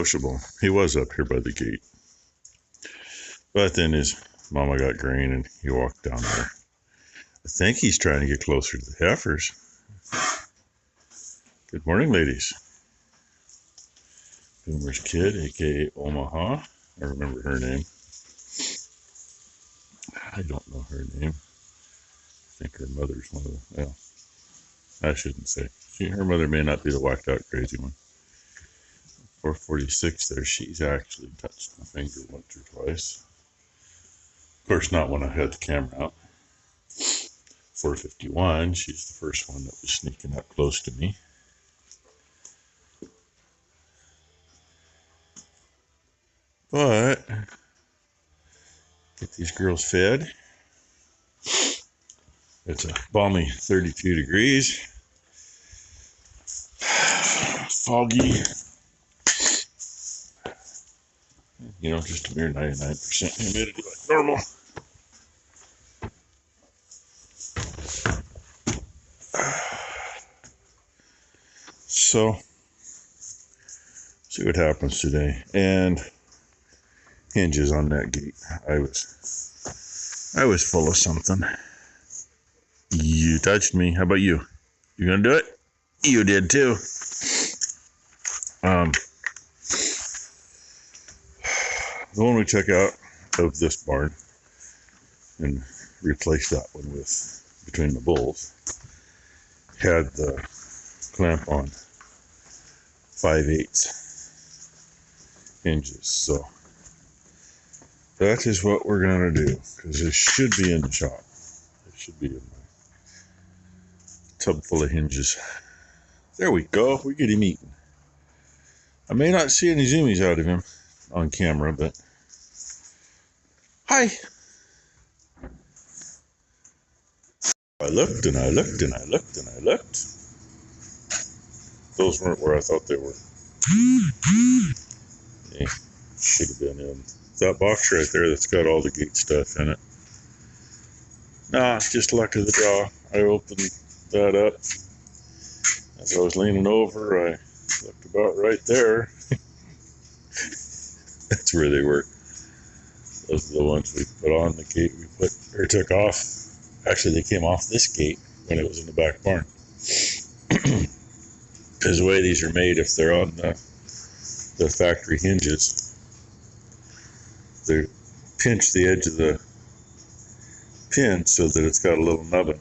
sociable. He was up here by the gate. But then his mama got grain and he walked down there. I think he's trying to get closer to the heifers. Good morning, ladies. Boomer's kid, aka Omaha. I remember her name. I don't know her name. I think her mother's one of the, well, I shouldn't say. Her mother may not be the whacked out crazy one. 446 there, she's actually touched my finger once or twice. Of course, not when I had the camera out. 451, she's the first one that was sneaking up close to me. But, get these girls fed. It's a balmy 32 degrees. Foggy. You know, just a mere 99% humidity like normal. So, see what happens today. And hinges on that gate. I was full of something. You touched me. How about you? You gonna do it? You did too. The one we took out of this barn and replaced that one with between the bulls had the clamp on 5/8 hinges. So that is what we're gonna do, because it should be in the shop. It should be in my tub full of hinges. There we go. We get him eating. I may not see any zoomies out of him on camera, but hi. I looked and I looked and I looked and I looked. Those weren't where I thought they were. They should have been in that box right there that's got all the gate stuff in it. Nah, it's just luck of the draw. I opened that up. As I was leaning over, I looked about right there. That's where they were. Those are the ones we put on the gate we took off. Actually, they came off this gate when it was in the back barn. Because the way these are made, if they're on the factory hinges, they pinch the edge of the pin so that it's got a little nubbin.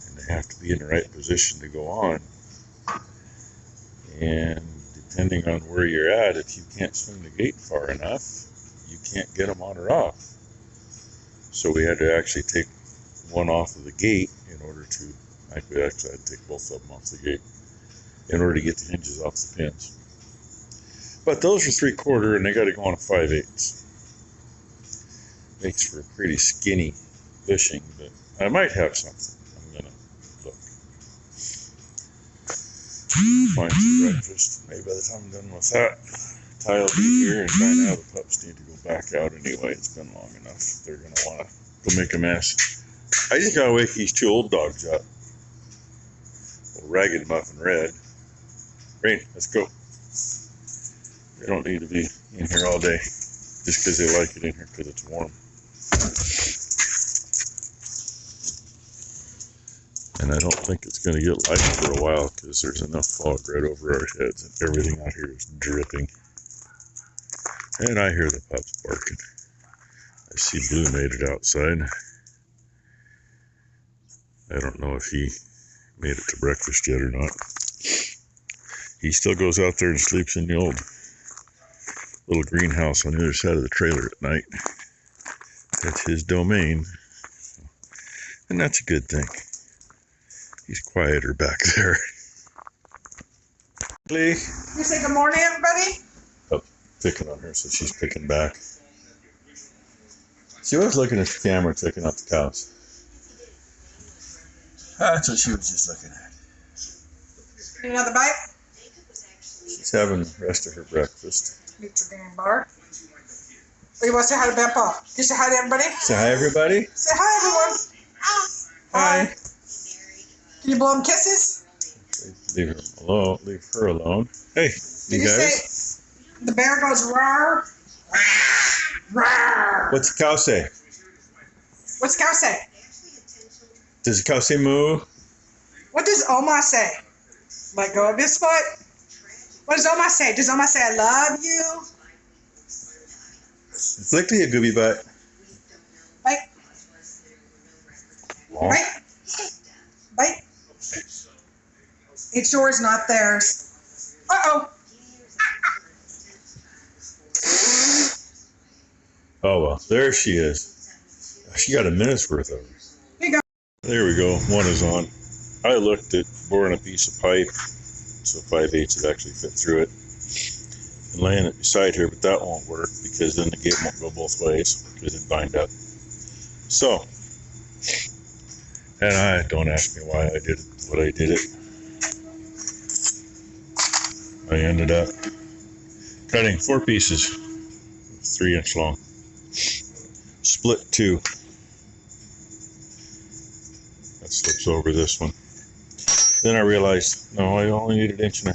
And they have to be in the right position to go on. And depending on where you're at, if you can't swing the gate far enough, you can't get them on or off. So we had to actually take one off of the gate in order to, actually I had to take both of them off the gate in order to get the hinges off the pins. But those are 3/4 and they got to go on a 5/8. Makes for a pretty skinny bushing, but I might have something. I'm gonna look. Find some breakfast. Maybe by the time I'm done with that, Ty will be here, and by now the pups need to go back out anyway. It's been long enough. They're gonna want to go make a mess. I just gotta wake these two old dogs up. Old Ragged Muff and Red. Rain, let's go. They don't need to be in here all day just because they like it in here because it's warm. And I don't think it's going to get light for a while because there's enough fog right over our heads and everything out here is dripping. And I hear the pups barking. I see Blue made it outside. I don't know if he made it to breakfast yet or not. He still goes out there and sleeps in the old little greenhouse on the other side of the trailer at night. That's his domain. And that's a good thing. He's quieter back there. You say good morning, everybody? Oh, picking on her, so she's picking back. She was looking at the camera, checking out the cows. That's what she was just looking at. Need another bite? She's having the rest of her breakfast. Meet your damn bar. Oh, you want to say hi to Grandpa? You say hi to everybody? Say hi, everybody. Say hi, everyone. Hi. Can you blow them kisses? Leave her alone. Leave her alone. Hey. Did you say the bear goes roar? Roar. What's the cow say? What's cow say? Does the cow say moo? What does Oma say? Let go of his foot. What does Oma say? Does Oma say I love you? It's likely a gooby butt. Bite. Oh. Bite. Bite. It's yours, not theirs. Uh-oh. Oh, well, there she is. She got a minute's worth of it. Here you go. There we go. One is on. I looked at boring a piece of pipe, so 5/8 would actually fit through it, and laying it beside her, but that won't work because then the gate won't go both ways because it'd bind up. So, and I don't ask me why I did it, what I did it. I ended up cutting 4 pieces, 3-inch long, split 2. That slips over this one. Then I realized, no, I only need 1.5 inches.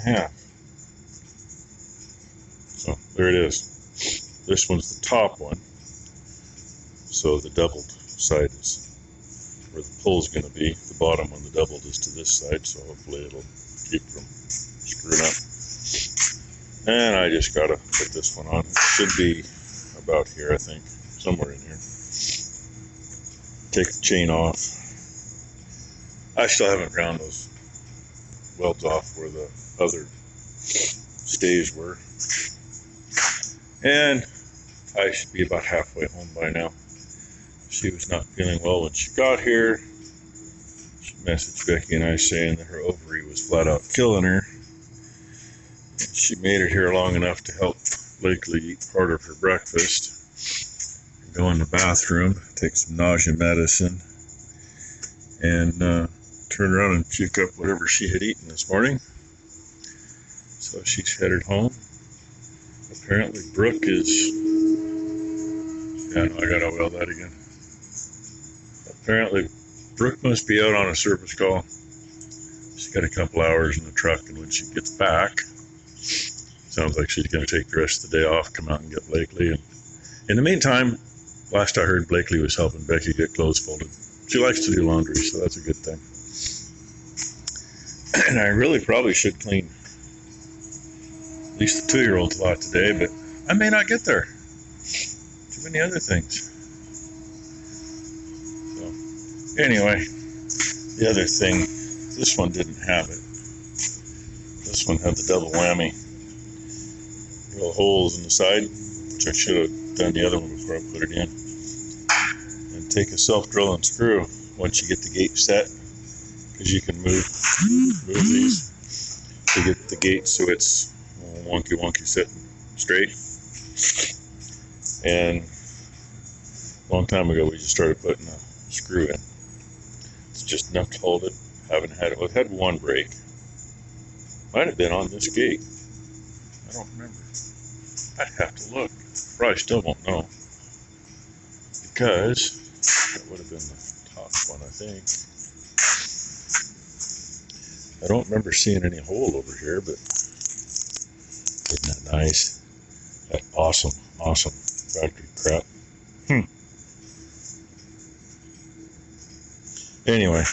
So there it is. This one's the top one. So the doubled side is where the pull's going to be. The bottom one, the doubled, is to this side. So hopefully it'll keep from screwing up. And I just got to put this one on. It should be about here, I think. Somewhere in here. Take the chain off. I still haven't ground those welds off where the other stays were. And I should be about halfway home by now. She was not feeling well when she got here. She messaged Becky and I saying that her ovary was flat out killing her. She made it here long enough to help Blakely eat part of her breakfast. Go in the bathroom, take some nausea medicine, and turn around and puke up whatever she had eaten this morning. So she's headed home. Apparently Brooke is... Yeah, no, I gotta weld that again. Apparently Brooke must be out on a service call. She's got a couple hours in the truck, and when she gets back, sounds like she's going to take the rest of the day off, come out and get Blakely. And in the meantime, last I heard, Blakely was helping Becky get clothes folded. She likes to do laundry, so that's a good thing. And I really probably should clean at least the 2-year-old's lot today, but I may not get there. Too many other things. So, anyway, the other thing, this one didn't have it. This one had the double whammy. Little holes in the side, which I should have done the other one before I put it in. And take a self-drilling screw once you get the gate set, because you can move these to get the gate so it's wonky sitting straight. And a long time ago we just started putting a screw in. It's just enough to hold it. Haven't had it. Well, it had one break. Might have been on this gate. I don't remember. I'd have to look. Probably still won't know. Because that would have been the top one, I think. I don't remember seeing any hole over here, but isn't that nice? That awesome factory crap. Anyway,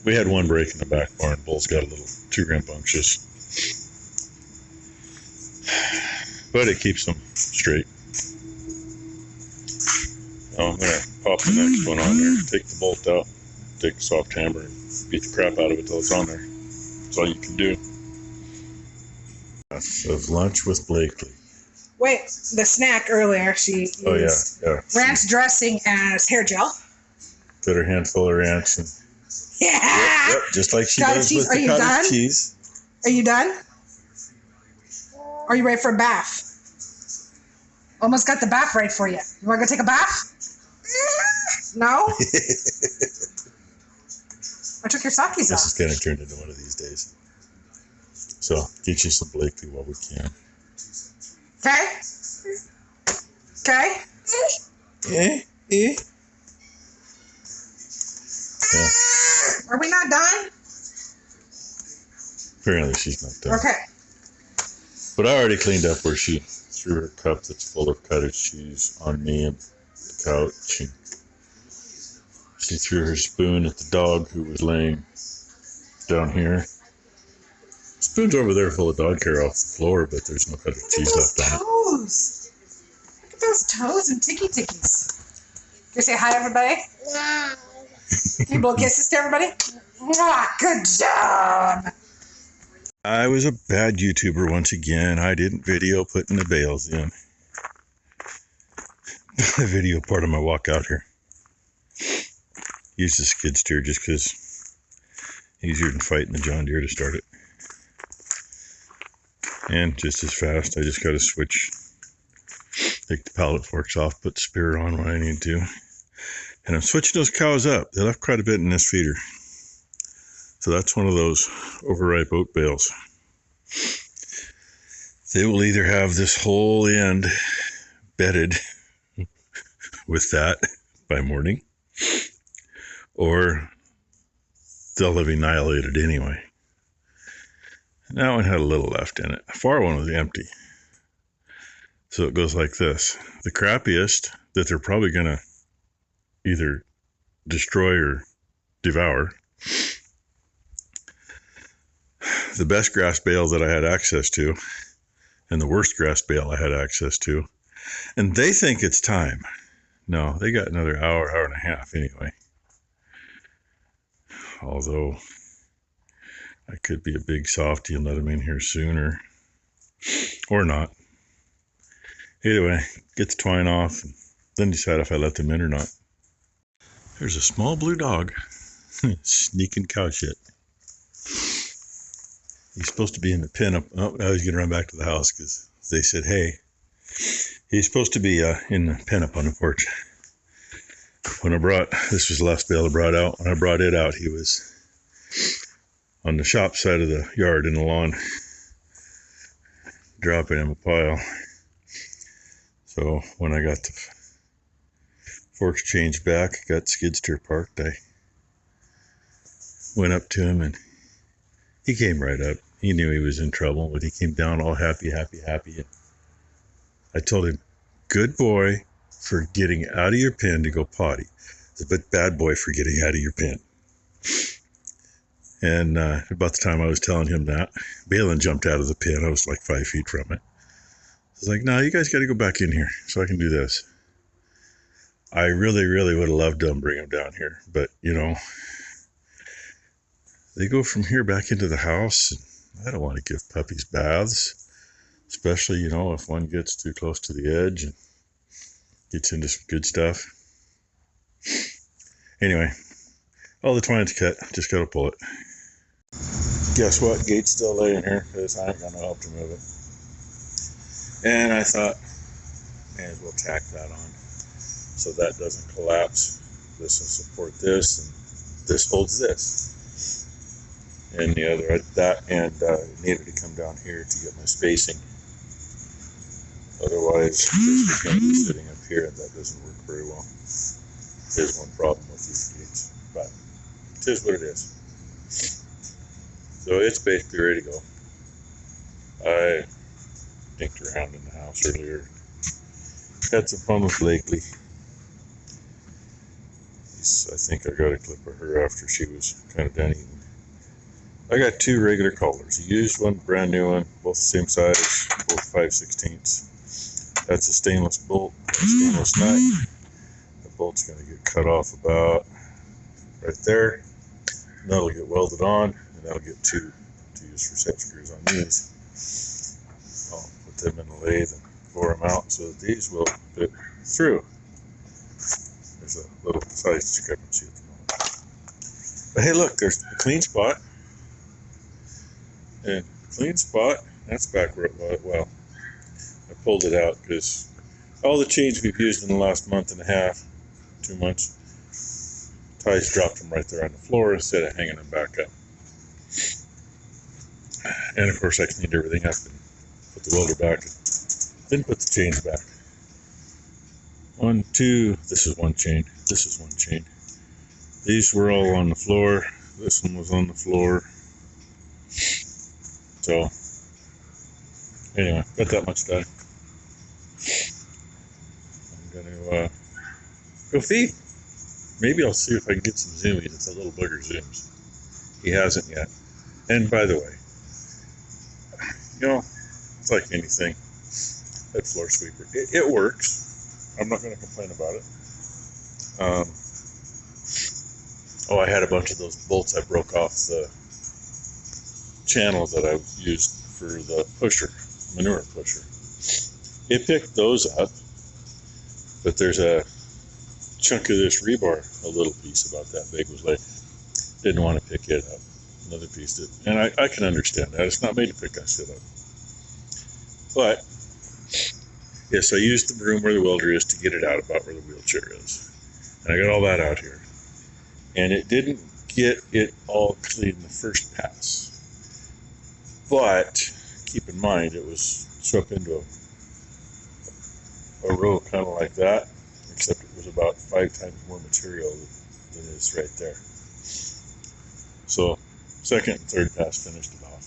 we had one break in the back barn. Bull's got a little too rambunctious. But it keeps them straight. Now I'm going to pop the next one on there, take the bolt out, take the soft hammer, and beat the crap out of it till it's on there. That's all you can do. Of lunch with Blakely. Wait, the snack earlier, she used ranch dressing as hair gel. Put her handful of ranch and yep, just like she does with the cottage cheese. Are you done? Are you ready for a bath? Almost got the bath ready for you. You want to go take a bath? No? I took your sockies This off. is going to turn into one of these days. So, get you some Blakely while we can. Okay? Okay? Yeah. Are we not done? apparently she's not done. Okay. But I already cleaned up where she threw her cup that's full of cottage cheese on me at the couch. And she threw her spoon at the dog who was laying down here. Spoon's over there full of dog hair off the floor, but there's no cottage cheese left on it. Toes. Look at those toes and ticky-tickies. Can you say hi, everybody? Yeah. Can you blow kisses to everybody? Mwah, good job. I was a bad YouTuber once again. I didn't video putting the bales in. The video part of my walk out here. Used the skid steer just because easier than fighting the John Deere to start it. And just as fast, I just got to switch, take the pallet forks off, put the spear on when I need to. And I'm switching those cows up. They left quite a bit in this feeder. So that's one of those overripe oat bales. They will either have this whole end bedded with that by morning, or they'll have annihilated anyway. And that one had a little left in it. The far one was empty. So it goes like this. The crappiest that they're probably going to either destroy or devour. The best grass bale that I had access to, and the worst grass bale I had access to. And they think it's time. No, they got another hour, hour and a half anyway. Although I could be a big softy and let them in here sooner. Or not. Either way, get the twine off and then decide if I let them in or not. There's a small blue dog sneaking cow shit. He's supposed to be in the pen up. Oh, now he's going to run back to the house because they said, hey, he's supposed to be in the pen up on the porch. When I brought, this was the last bale I brought out. When I brought it out, he was on the shop side of the yard in the lawn, dropping him a pile. So when I got the forks changed back, got skid steer parked, I went up to him and he came right up. He knew he was in trouble, but he came down all happy. And I told him, good boy for getting out of your pen to go potty, but bad boy for getting out of your pen. And about the time I was telling him that, Balin jumped out of the pen. I was like 5 feet from it. I was like, no, you guys got to go back in here so I can do this. I really, really would have loved to bring him down here, but, you know, they go from here back into the house. And I don't want to give puppies baths, especially, you know, if one gets too close to the edge and gets into some good stuff. Anyway, all the twine's cut. Just got to pull it. Guess what? Gate's still laying here because I ain't got no help to move it. And I thought, may as well tack that on so that doesn't collapse. This will support this, and this holds this. And the other, that end needed to come down here to get my spacing. Otherwise, this is going to be sitting up here, and that doesn't work very well. There's one problem with these gates, but it is what it is. So it's basically ready to go. I dinked around in the house earlier. Had some fun with Blakely. I think I got a clip of her after she was kind of done eating. I got two regular collars. A used one, brand new one, both the same size, both 5/16. That's a stainless bolt, a stainless nut. The bolt's going to get cut off about right there. And that'll get welded on, and that'll get two to use for set screws on these. I'll put them in the lathe and bore them out so that these will fit through. There's a little size discrepancy at the moment. But hey, look, there's a clean spot. And clean spot, that's back where it was. Well, I pulled it out because all the chains we've used in the last month and a half, 2 months, Ty's dropped them right there on the floor instead of hanging them back up. And of course I cleaned everything up and put the welder back and then put the chains back. 1, 2, this is one chain, this is one chain. These were all on the floor, this one was on the floor. So, anyway, got that much done. I'm going to go feed. Maybe I'll see if I can get some zoomies. It's a little booger zooms. He hasn't yet. And by the way, you know, it's like anything. That floor sweeper, it works. I'm not going to complain about it. I had a bunch of those bolts I broke off the channel that I used for the pusher, manure pusher. It picked those up, but there's a chunk of this rebar, a little piece about that big, was like, didn't want to pick it up. Another piece did. And I can understand that. It's not made to pick that shit up. But, yes, I used the broom where the welder is to get it out about where the wheelchair is. And I got all that out here. And it didn't get it all clean the first pass. But, keep in mind, it was swept into a row kind of like that, except it was about 5 times more material than is right there. So, second and third pass finished it off.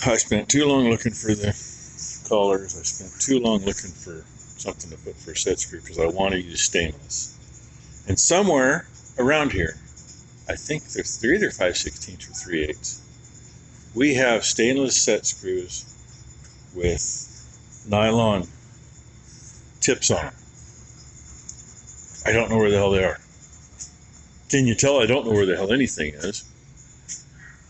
I spent too long looking for the collars. I spent too long looking for something to put for a set screw because I want to use stainless. And somewhere around here, I think they're either 5/16 or 3/8. We have stainless set screws with nylon tips on them. I don't know where the hell they are. Can you tell I don't know where the hell anything is?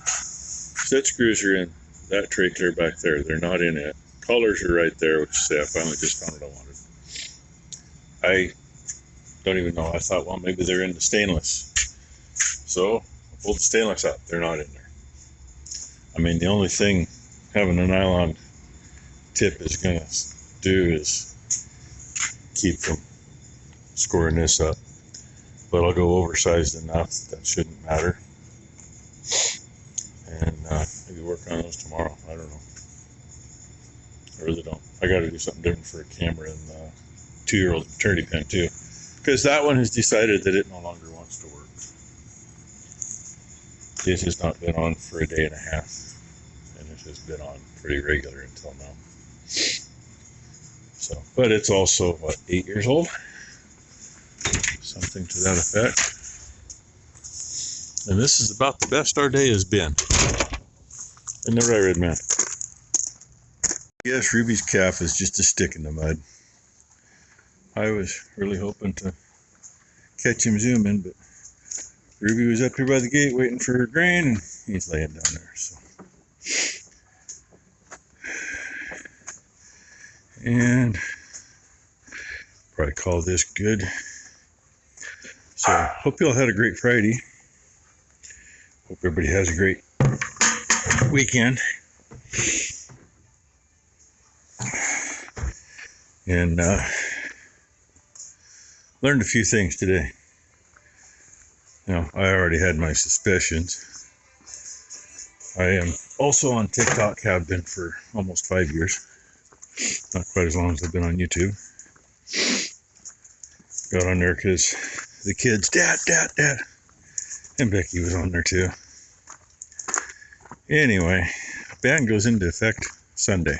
Set screws are in that tray clear back there. They're not in it. Collars are right there, which say I finally just found what I wanted. I don't even know. I thought, well, maybe they're in the stainless. So I pulled the stainless out. They're not in there. I mean, the only thing having a nylon tip is going to do is keep from scoring this up. But I'll go oversized enough that shouldn't matter. And maybe work on those tomorrow. I don't know. I really don't. I got to do something different for a camera and the 2-year-old maternity pen too. Because that one has decided that it no longer wants to work. It has not been on for a day and a half. And it has been on pretty regular until now. So, but it's also, what, 8 years old? Something to that effect. And this is about the best our day has been. Isn't that right, Red Man? Yes, Ruby's calf is just a stick in the mud. I was really hoping to catch him zooming, but Ruby was up here by the gate waiting for her grain, and he's laying down there. So, and probably call this good. So, hope you all had a great Friday. Hope everybody has a great weekend. And learned a few things today. You know, I already had my suspicions. I am also on TikTok, have been for almost 5 years. Not quite as long as I've been on YouTube. Got on there because the kids, Dad. And Becky was on there too. Anyway, ban goes into effect Sunday.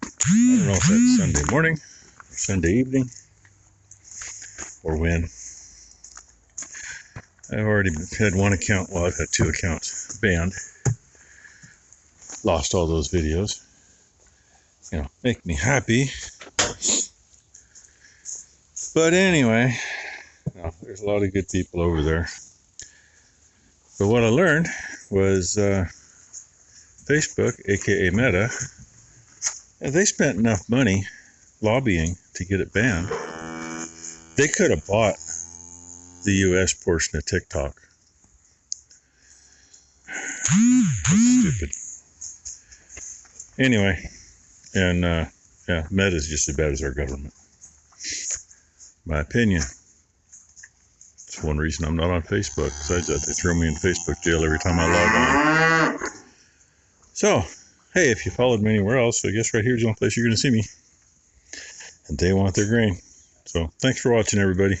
I don't know if that's Sunday morning or Sunday evening or when. I've already had one account, well, I've had 2 accounts banned. Lost all those videos. You know, make me happy. But anyway, you know, there's a lot of good people over there. But what I learned was Facebook, aka Meta, they spent enough money lobbying to get it banned. They could have bought the US portion of TikTok. That's stupid. Anyway, and yeah, Meta's just as bad as our government. My opinion. It's one reason I'm not on Facebook. Besides that, they throw me in Facebook jail every time I log on. So, hey, if you followed me anywhere else, I guess right here is the only place you're going to see me. And they want their grain. So, thanks for watching, everybody.